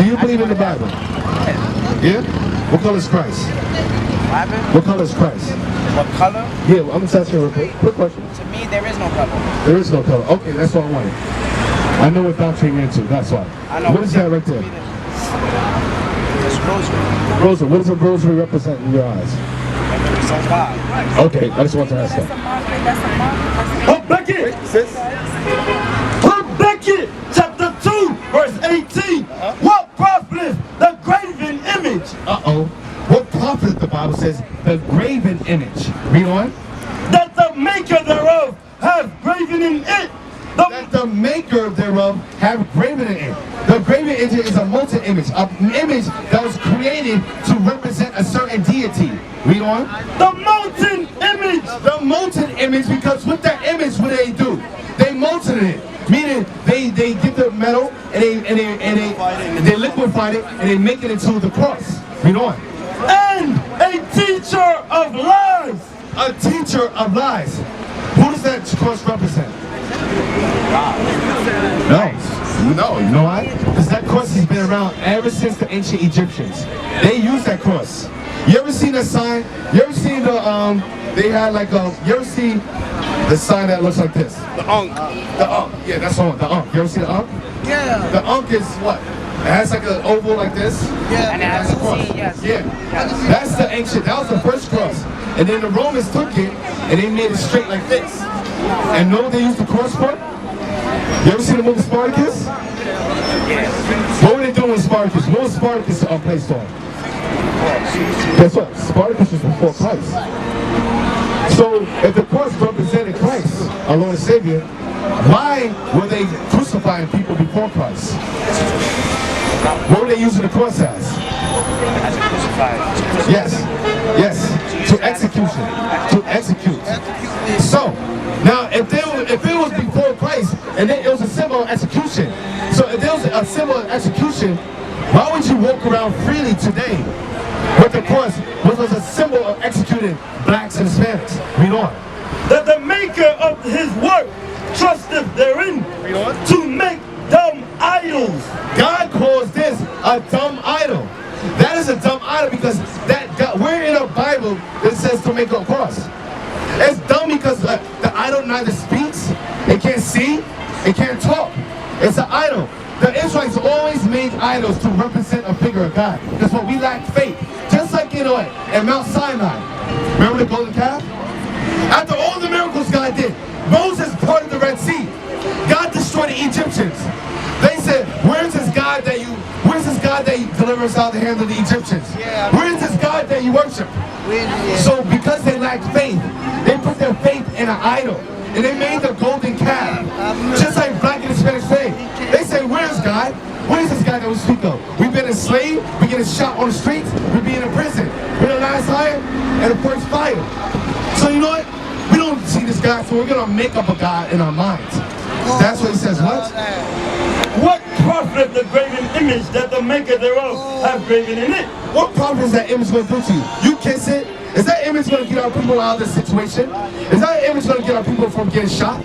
you believe in the Bible? Yeah? What color is Christ? What color is Christ? What color? Yeah, I'm just asking you a quick question. To me, there is no color. There is no color. Okay, that's what I wanted. I know what doctrine you're into, that's why. I know. What is that right there? It's rosary. Rosary. What does a rosary represent in your eyes? It represents God. Okay, I just want to ask that. Habakkuk, sis. Habakkuk, chapter 2, verse 18. What profiteth the graven image? Uh-oh. What profit, the Bible says, the graven image. Read on. That the maker thereof have graven in it. That the maker thereof have graven in it. The graven image is a molten image, an image that was created to represent a certain deity. Read on. The molten image. The molten image, because with that image, what do? They molten it. Meaning they get the metal and they liquefy it and they make it into the cross. Read on. And a teacher of lies. A teacher of lies. Who does that cross represent? No, you know why? Because that cross has been around ever since the ancient Egyptians. They use that cross. You ever seen a sign? You ever seen the they had like you ever see the sign that looks like this? The Ankh. The Ankh. Yeah, that's the one. The Ankh. You ever see the Ankh? Yeah. The Ankh is what? It has like an oval like this. Yeah. And it has a cross. Yes. Yeah. Yes. That's the ancient. That was the first cross. And then the Romans took it and they made it straight like this. And know what they used the cross for? You ever seen the movie Spartacus? Yes. What were they doing with Spartacus? What was Spartacus placed on? Guess what? Spartacus was before Christ. So if the cross represented Christ, our Lord and Savior, why were they crucifying people before Christ? What were they using the cross as? As a crucified. Yes, yes, to execution, to execute. So now, if it was before Christ, and then it was a symbol of execution. So if there was a symbol of execution, why would you walk around freely today with the cross, which was a symbol of executing blacks and Hispanics? Read on. That the maker of his work trusteth therein to make dumb idols. God calls this a dumb idol. That is a dumb idol because we're in a Bible that says to make a cross. It's dumb because the idol neither speaks, it can't see, it can't talk. It's an idol. The Israelites always made idols to represent a figure of God. That's why we lack faith. Just like at Mount Sinai. Remember the golden calf? After all the miracles God did, Moses parted the Red Sea. God destroyed the Egyptians. They said, where's this God that you deliver us out of the hands of the Egyptians? Where is this God that you worship? So because they lacked faith, they put their faith in an idol. And they made the golden calf. Just like black and Hispanic say. They say, where's God? Where's this God that we speak of? We've been enslaved, we're getting shot on the streets, we're being in prison. We're the last lion and the first fire. So you know what? We don't see this God, so we're going to make up a God in our minds. That's what he says, what? What profit the graven image that the maker thereof have graven in it? What profit is that image going to do to you? You kiss it? Is that image going to get our people out of this situation? Is that image going to get our people from getting shot?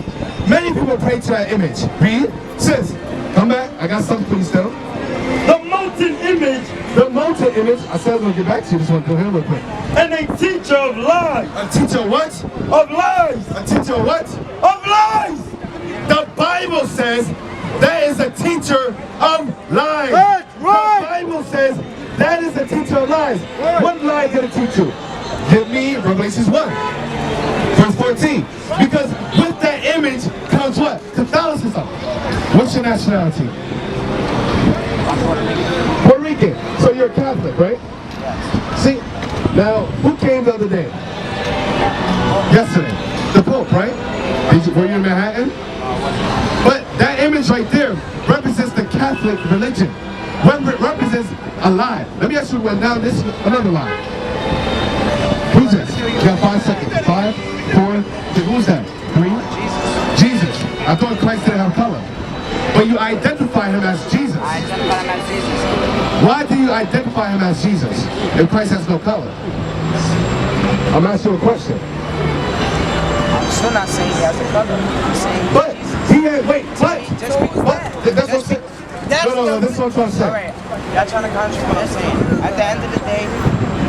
Many people pray to that image. Read. Sis, come back. I got something for you still. The molten image. The molten image. I said I was going to get back to you. Just want to go here real quick. And a teacher of lies. A teacher of what? Of lies. A teacher of what? Of lies. The Bible says that is a teacher of lies. That's right. The Bible says that is a teacher of lies. Right. What lie did it teach you? Give me Revelation 1, verse 14. Because with that image comes what? Catholicism. What's your nationality? Puerto Rican. So you're a Catholic, right? Yes. See, now who came the other day? Yesterday. The Pope, right? Were you in Manhattan? But that image right there represents the Catholic religion. Represents a lie. Let me ask you one now. This is another lie. Who's this? You got 5 seconds. 5, 4, 3. Who's that? 3? Jesus. I thought Christ didn't have color. But you identify him as Jesus. I identify him as Jesus. Why do you identify him as Jesus if Christ has no color? I'm asking you a question. I'm still not saying he has a color. I'm saying But he had, wait, what? just because What? That's what I'm saying. No, this is what I'm trying to say. All right. Y'all trying to contradict saying. At the end of the day,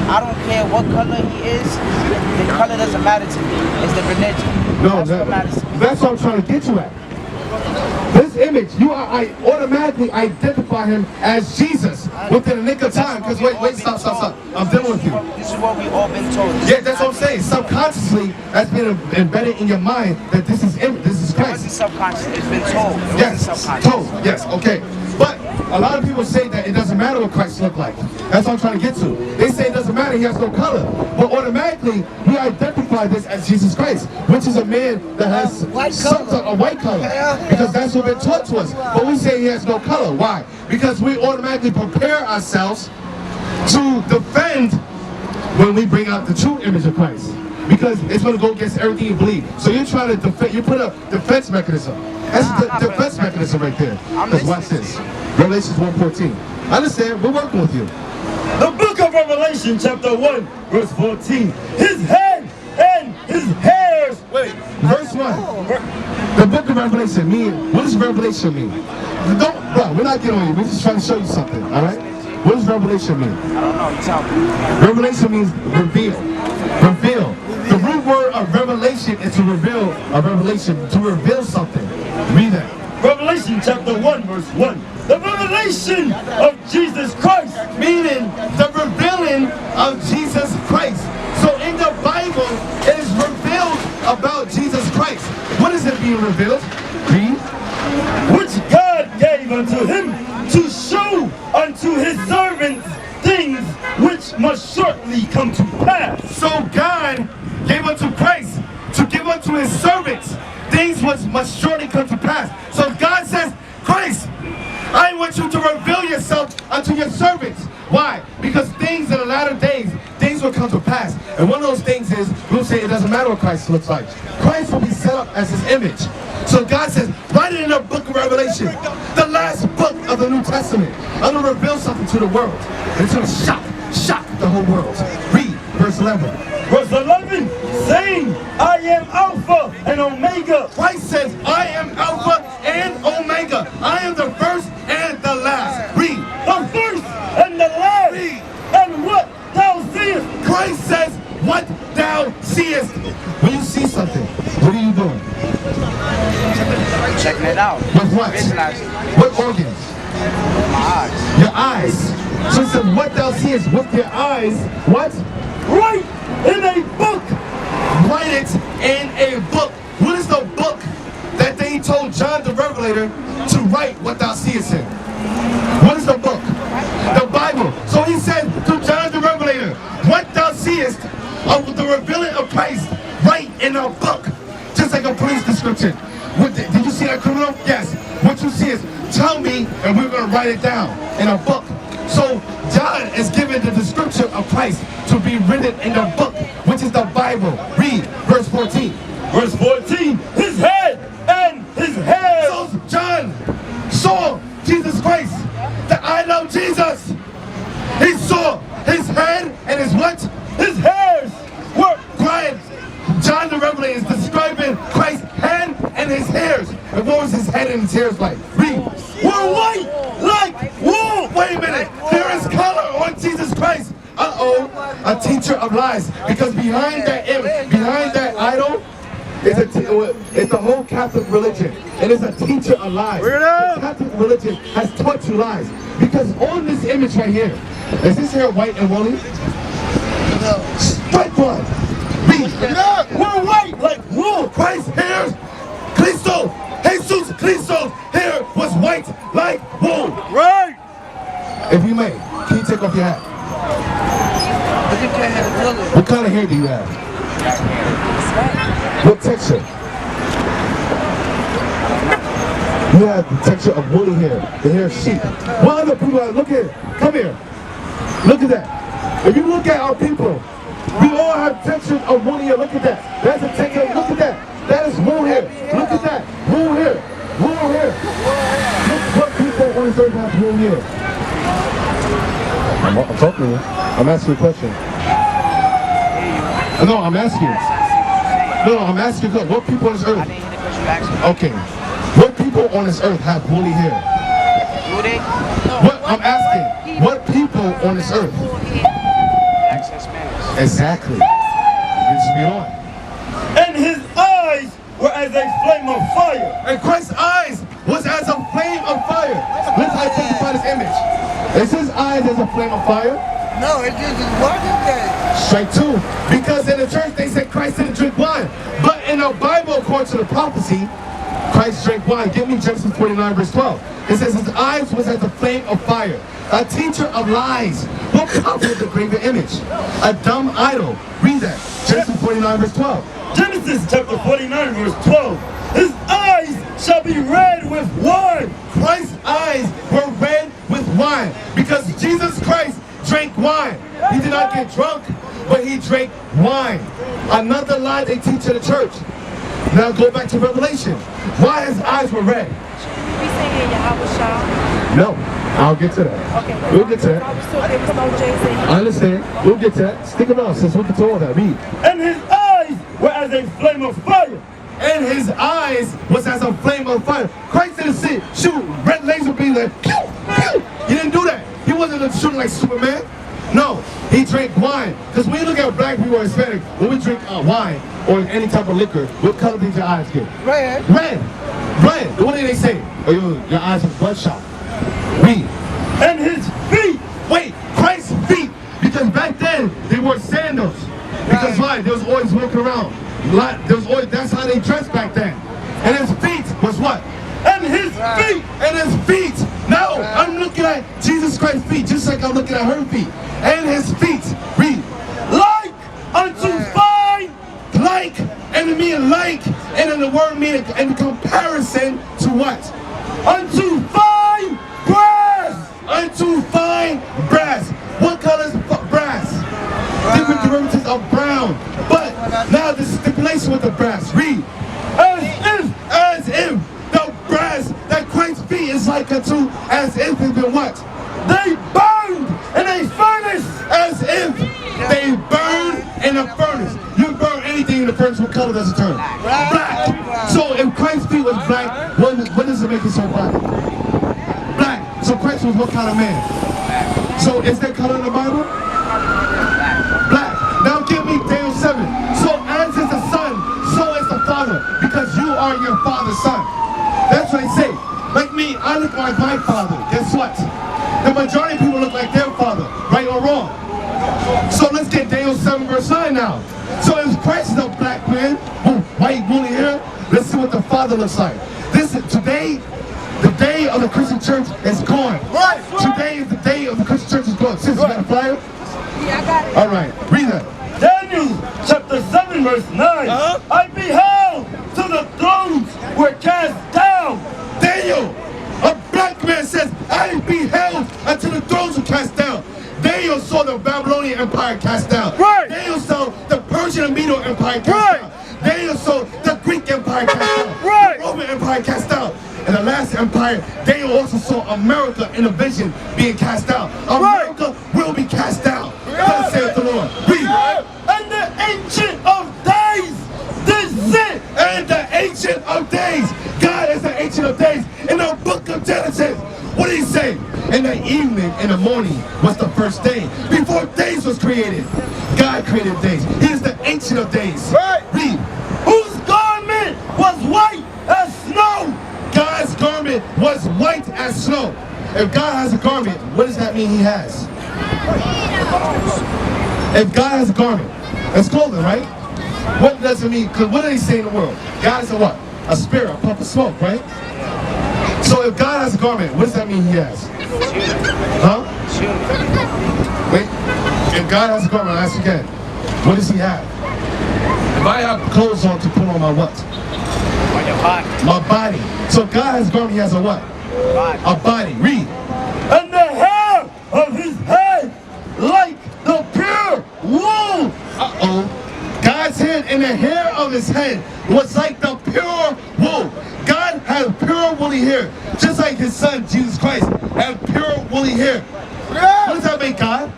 I don't care what color he is. The color doesn't matter to me. It's the religion. No, That's what matters to me. that's what I'm trying to get you at. This image, I automatically identify him as Jesus within a nick of time. Because wait, stop. I'm dealing with you. This is what we all been told. Yeah, that's what I'm saying. Subconsciously, that's been embedded in your mind that this is It wasn't Christ. subconscious. It's been told. It Yes, wasn't subconscious. told. Yes, okay. But a lot of people say that it doesn't matter what Christ looked like. That's what I'm trying to get to. They say it doesn't matter, he has no color. But automatically, we identify this as Jesus Christ, which is a man that has a white color. Because that's what been taught to us. But we say he has no color. Why? Because we automatically prepare ourselves to defend when we bring out the true image of Christ. Because it's going to go against everything you believe. So you're trying to defend, you put a defense mechanism. That's the defense mechanism right there. Because watch this. Revelation 1:14. I understand, we're working with you. The book of Revelation, chapter 1, verse 14. His head and his hairs. Wait, verse 1. The book of Revelation mean, what does Revelation mean? Bro, we're not getting on you. We're just trying to show you something, all right? What does Revelation mean? I don't know. You tell me. Revelation means reveal. Reveal. The root word of revelation is to reveal a revelation, to reveal something. Read that. Revelation chapter 1, verse 1. The revelation of Jesus Christ. Meaning the revealing of Jesus Christ. So in the Bible, it is revealed about Jesus Christ. What is it being revealed? Read. Which God gave unto him to show unto his servants things which must shortly come to pass. So God gave unto Christ to give unto his servants things which must shortly come to pass. So God says, Christ, I want you to reveal yourself unto your servants. Why? Because things in the latter days, things will come to pass. And one of those things is, we'll say it doesn't matter what Christ looks like. Christ will be set up as his image. So God says, write it in the book of Revelation, the last book of the New Testament. I'm going to reveal something to the world. And it's going to shock the whole world. Read verse 11. Verse 11, saying, I am Alpha and Omega. Christ says, I am Alpha and Omega. I am the first and the last. Read. The first and the last. Read. And what thou seest. Christ says, what thou seest. When you see something, what are you doing? Checking it out. With what? Visualizing. What organs? My eyes. Your eyes. So he said, what thou seest with your eyes, what? Write in a book. Write it in a book. What is the book that they told John the Revelator to write what thou seest in? What is the book? The Bible. So he said to John the Revelator, what thou seest of the revealing of Christ, write in a book. Just like a police description. Did you see that criminal? Yes. What you see is, tell me, and we're going to write it down in a book. So John is given the description of Christ to be written in the book, which is the Bible. Read verse 14. Verse 14, his head and his hair. So John saw Jesus Christ. That I love Jesus. He saw his head and his what? His hairs were Brian. John the Revelator is describing Christ's head and his hairs. And what was his head and his hairs like? Read. were white like wool. Wait a minute. There is color on Jesus Christ. Uh-oh. A teacher of lies. Because behind that image, behind that idol, it's the whole Catholic religion. It is a teacher of lies. The Catholic religion has taught you lies. Because on this image right here, is this hair white and woolly? No. Strike one. Read. We're white like wool. Christ's hair, Jesus Christo's hair was white like wool. Right. If you may, can you take off your hat? Look at your hair color. What kind of hair do you have? What texture? You have the texture of woolly hair, the hair of sheep. What other people are? Look here, come here. Look at that. If you look at our people, we all have textures of woolly hair. Look at that. That's a texture. Look at that. That is wool hair. Look at that. Wool hair. Wool hair. Look what people on this earth have wool hair. I'm talking to you. I'm asking you a question. No, I'm asking you. No, I'm asking you, what people on this earth? I didn't hear the question you asked me. Okay. What people on this earth have woolly hair? Do they? What I'm asking, what people on this earth? Accent Spanish. Exactly. Let's be on. And his eyes were as a flame of fire. And Christ's eyes was as a flame of fire. Let's identify this image. Is his eyes as a flame of fire? No, it just wasn't that. Strike two. Because in the church they said Christ didn't drink wine. But in the Bible, according to the prophecy, Christ drank wine. Give me Genesis 49 verse 12. It says his eyes was as a flame of fire. A teacher of lies. What covered the graven image? A dumb idol. Read that. Genesis 49 verse 12. Genesis chapter 49 verse 12. His eyes shall be red with wine. Christ's eyes were red with wine because Jesus Christ drank wine. He did not get drunk, but he drank wine. Another lie they teach in the church. Now go back to Revelation. Why his eyes were red? We singing Yahweh Shah. No, I'll get to that. Okay. We'll get to that. I was told there was no Jay-Z. I understand. We'll get to that. Stick around since we'll get to all that. Read. And his eyes were as a flame of fire. And his eyes was as a flame of fire. Christ didn't shoot red laser beams like pew, pew. He didn't do that. He wasn't shooting like Superman. No, he drank wine. Because when you look at black people or Hispanic, when we drink wine or any type of liquor, what color did your eyes get? Red. Red. Red. What did they say? Oh, your eyes are bloodshot. Read. And his feet. Wait, Christ's feet. Because back then, they wore sandals. Because why? They was always walking around. That's how they dressed back then. And his feet was what? And his feet. And his feet. No, I'm looking at Jesus Christ's feet, just like I'm looking at her feet. And his feet. Read. Like unto fine. Like, and it mean like, and then the word mean in comparison to what? Unto fine brass. Unto fine brass. What color is brass? Different derivatives of brown. But now the stipulation with the brass. Read. As if the brass that Christ's feet is like unto, as if it's been what? They burned in a furnace. As if they burn in a furnace. You burn anything in the furnace, what color does it turn? Black. So if Christ's feet was black, what does it make it so black? Black. So Christ was what kind of man? So is that color in the Bible? Black. Now give me Daniel 7. So as is the son, so is the father, because you are your father's son. That's what they say. Like me, I look like my father. Guess what? The majority of people look like their father, right or wrong. So let's get Daniel 7 verse 9 now. So if Christ is a black man, white woolly hair, let's see what the father looks like. Today, the day of the Christian church is gone. Right. Today is the day of the Christian church is gone. Sis, you got a flyer? Yeah, I got it. All right, read that. Daniel chapter 7 verse 9. I beheld till the thrones were cast down. Daniel, a black man says, I beheld until the thrones were cast down. Daniel saw the Babylonian Empire cast down. Right. Daniel saw the Persian and Medo Empire cast Right. down. Daniel saw the Greek Empire cast down. Right. The Roman Empire cast down. And the last empire, Daniel also saw America in a vision being cast down. America will be cast down. Thus saith the Lord. Read. And the ancient of days did sit. And the Ancient of Days. God is the Ancient of Days. In the book of Genesis, what did he say? In the evening, in the morning was the first day. Before days was created, God created days. He is the Ancient of Days. Right. Read. Whose garment was white as snow. God's garment was white as snow. If God has a garment, what does that mean he has? If God has a garment, it's clothing, right? What does it mean? Because what did he say in the world? God is a what? A spirit, a puff of smoke, right? So if God has a garment, what does that mean he has? Huh? Wait. If God has a garment, I'll ask you again. What does he have? If I have clothes on to put on my what? On your body. My body. So if God has a garment, he has a what? Body. A body. Read. And the hair of his head like the pure wool. Uh-oh. God's head and the hair of his head was like the pure wool. God has pure woolly hair, just like his son, Jesus Christ, had pure woolly hair. What does that make God?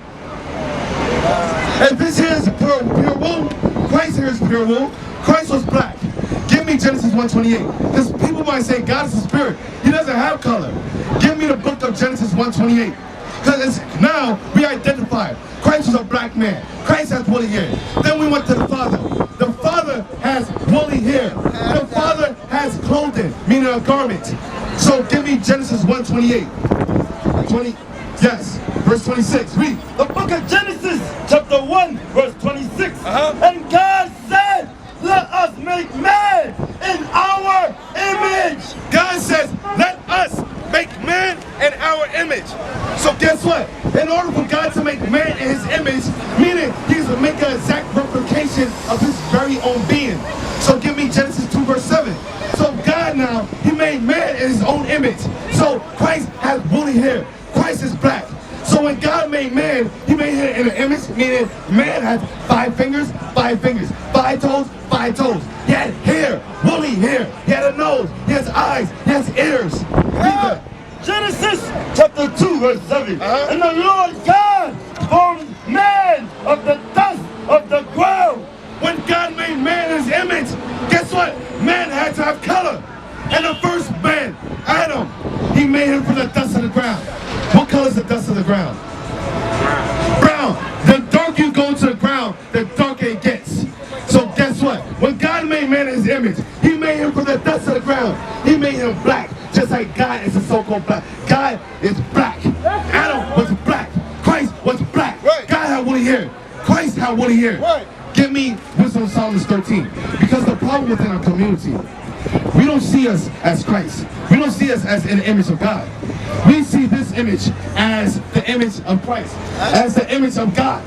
If his hair is pure wool, Christ's hair is pure wool. Christ was black. Give me Genesis 1:28. Because people might say God is a spirit. He doesn't have color. Give me the book of Genesis 1:28. Because now we identify Christ was a black man. Christ has woolly hair. Then we went to the Father. The Father has woolly hair. The Father has clothing, meaning a garment. So give me Genesis 1:28. Yes, verse 26. Read. The book of Genesis, chapter 1, verse 26. And God said, let us make man in our image. God says, let us make man in our image. So guess what? In order for God to make man in his image, meaning he's to make an exact replication of his very own being. So give me Genesis 2 verse 7. So God now, he made man in his own image. So Christ has woolly hair. Christ is black. So when God made man, he made him in an image, meaning man has 5 fingers, 5 fingers, 5 toes, 5 toes. He had hair, woolly hair. He had a nose, he has eyes, he has ears. Genesis chapter 2 verse 7. And the Lord God formed man of the dust of the ground. When God made man in his image, guess what? Man had to have color. And the first man, Adam, he made him from the dust of the ground. What color is the dust of the ground? Brown. The darker you go into the ground, the darker it gets. So guess what? When God made man in his image, he made him from the dust of the ground. He made him black, just like God is a so-called black. God is black. Adam was black. Christ was black. God had woolly hair. Christ had woolly hair. Give me Wisdom of Solomon 13. Because the problem within our community, we don't see us as Christ. We don't see us as in the image of God. We see this image as the image of Christ, as the image of God.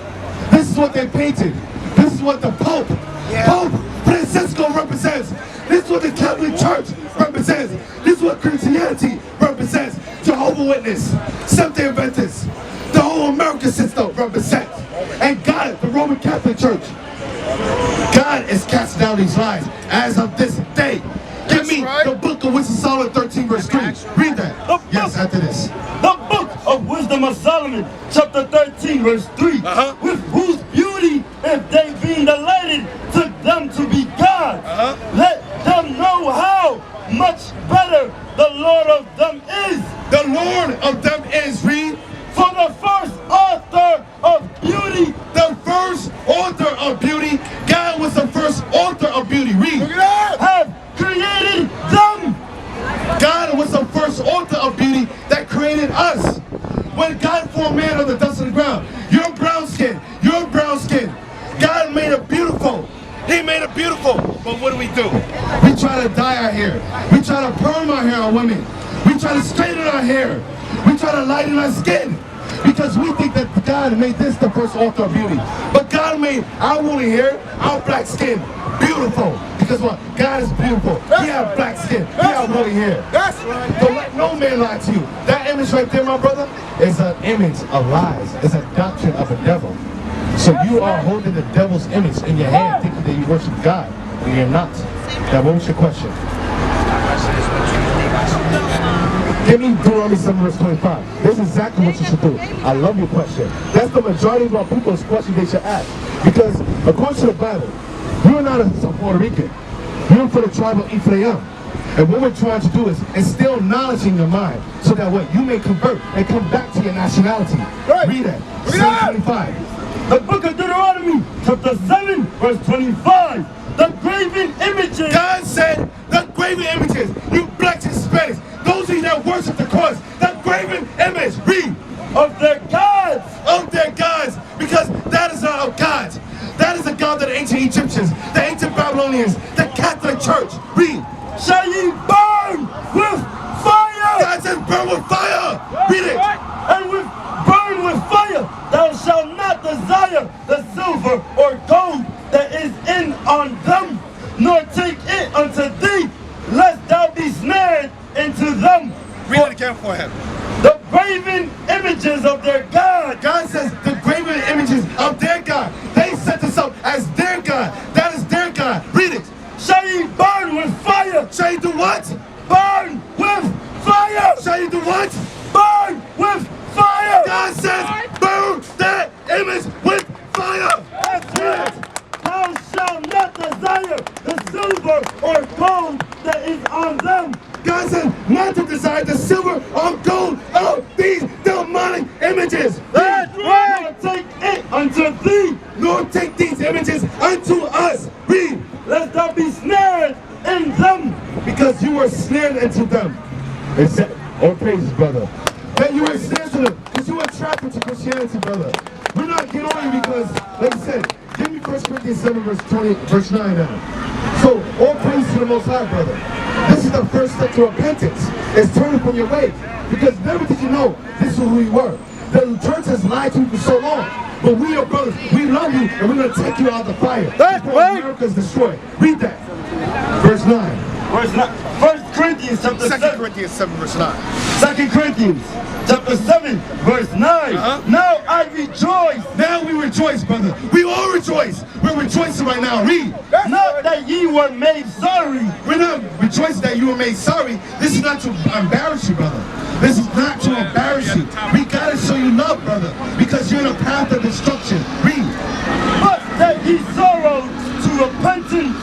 This is what they painted. This is what the Pope Francisco represents. This is what the Catholic Church represents. This is what Christianity represents. Jehovah's Witness, Seventh-day Adventists, the whole American system represents. And God, the Roman Catholic Church, God is casting down these lies as of this day. Give me the book of Wisdom of Solomon 13 verse 3. Read that. Yes, after this. The book of Wisdom of Solomon, chapter 13 verse 3. With whose beauty, if they being delighted, took them to be God. Let them know how much better the Lord of them is. The Lord of them is, read. For the first author of beauty. The first author of beauty. God was the first author of beauty. Read. Have created them. God was the first author of beauty that created us. When God formed man on the dust of the ground, you're brown skin. You're brown skin. God made it beautiful. He made it beautiful. But what do? We try to dye our hair. We try to perm our hair on women. We try to straighten our hair. We try to lighten our skin. Because we think that God made this the first author of beauty. But God made our woolly hair, our black skin beautiful. Because what? God is beautiful. He had black skin. He had woolly hair. That's right. Don't let no man lie to you. That image right there, my brother, is an image of lies. It's a doctrine of the devil. So you are holding the devil's image in your hand, thinking that you worship God, and you're not. Now, what was your question? Give me Deuteronomy 7 verse 25. This is exactly what you should do. I love your question. That's the majority of our people's question they should ask. Because according to the Bible, you're not a Puerto Rican. You're for the tribe of Ephraim. And what we're trying to do is instill knowledge in your mind so that what you may convert and come back to your nationality. Read that. 7:25. The book of Deuteronomy, chapter 7, verse 25. The graven images. God said, the graven images, you blacks and Hispanics, those of you that worship the cross, the graven image, read. Of their gods. Of their gods, because that is not of gods. That is the God of the ancient Egyptians, the ancient Babylonians, the Catholic Church. Read. Shall ye burn with fire? God says burn with fire. Read it. And burn with fire. Thou shalt not desire the silver or gold that is in on them, nor take it unto thee, lest thou be snared into them. Read it again for him. The graven images of their God. God says the graven images of their God. They set this up as their God. That is their God. Read it. Shall ye burn with fire? Shall you do what? Burn with fire. Shall you do what? Burn with fire. God says burn that image with fire. That's right. Thou shalt not desire the silver or gold that is on them, God says not to desire the silver or gold of these demonic images. That's right. Take it unto thee. Nor take these images unto us. Read. Lest thou be snared in them. Because you were snared into them. It said, all praises, brother. That you were snared to them. Because you were trapped into Christianity, brother. We're not getting on you because, like I said, give me 1 Corinthians 7, verse 9 now. So, all praise to the Most High, brother. This is the first step to repentance. It's turning from your ways. Because never did you know this is who you were. The church has lied to you for so long. But we are brothers. We love you, and we're going to take you out of the fire. That's right. America's destroyed. Read that. Verse 9. Verse 9. 1 Corinthians chapter 7. 2 Corinthians 7, verse 9. 2 Corinthians chapter 7, verse 9. Now I rejoice. Now we rejoice, brother. We all rejoice. We're rejoicing right now. Read. Not that ye were made sorry. We're not rejoicing that you were made sorry. This is not to embarrass you, brother. This is not to embarrass you. We gotta show you love, brother, because you're in a path of destruction. Read. But that ye sorrowed to repentance,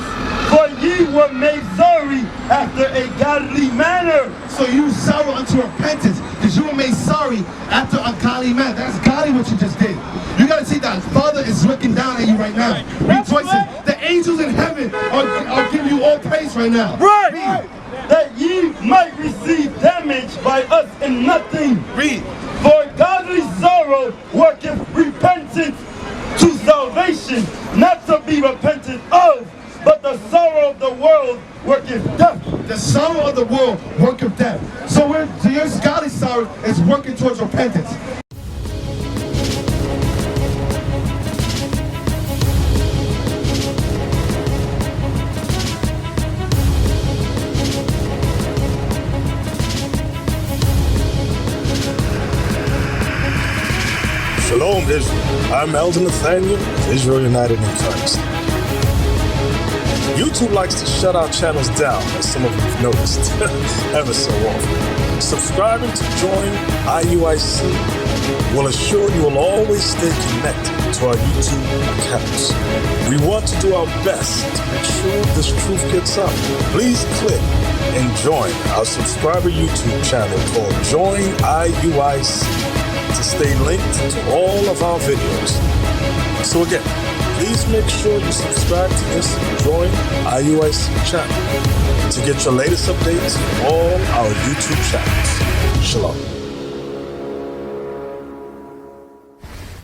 for ye were made sorry after a godly manner. So you sorrow unto repentance, because you were made sorry after a godly manner. That's godly what you just did. You gotta see that Father is looking down at you right now, rejoicing. Right. The angels in heaven are giving you all praise right now. Right. Read. That ye might receive damage by us in nothing. Read. For godly sorrow worketh repentance to salvation, not to be repented of, but the sorrow of the world worketh death. The sorrow of the world worketh death. So your godly sorrow is working towards repentance. Shalom, Israel. I'm Elder Nathaniel of Israel United in Christ. YouTube likes to shut our channels down, as some of you have noticed, ever so often. Subscribing to join IUIC will assure you will always stay connected to our YouTube accounts. We want to do our best to make sure this truth gets out. Please click and join our subscriber YouTube channel called Join IUIC to stay linked to all of our videos. So again, please make sure you subscribe to this Join IUIC channel to get your latest updates from all our YouTube channels. Shalom.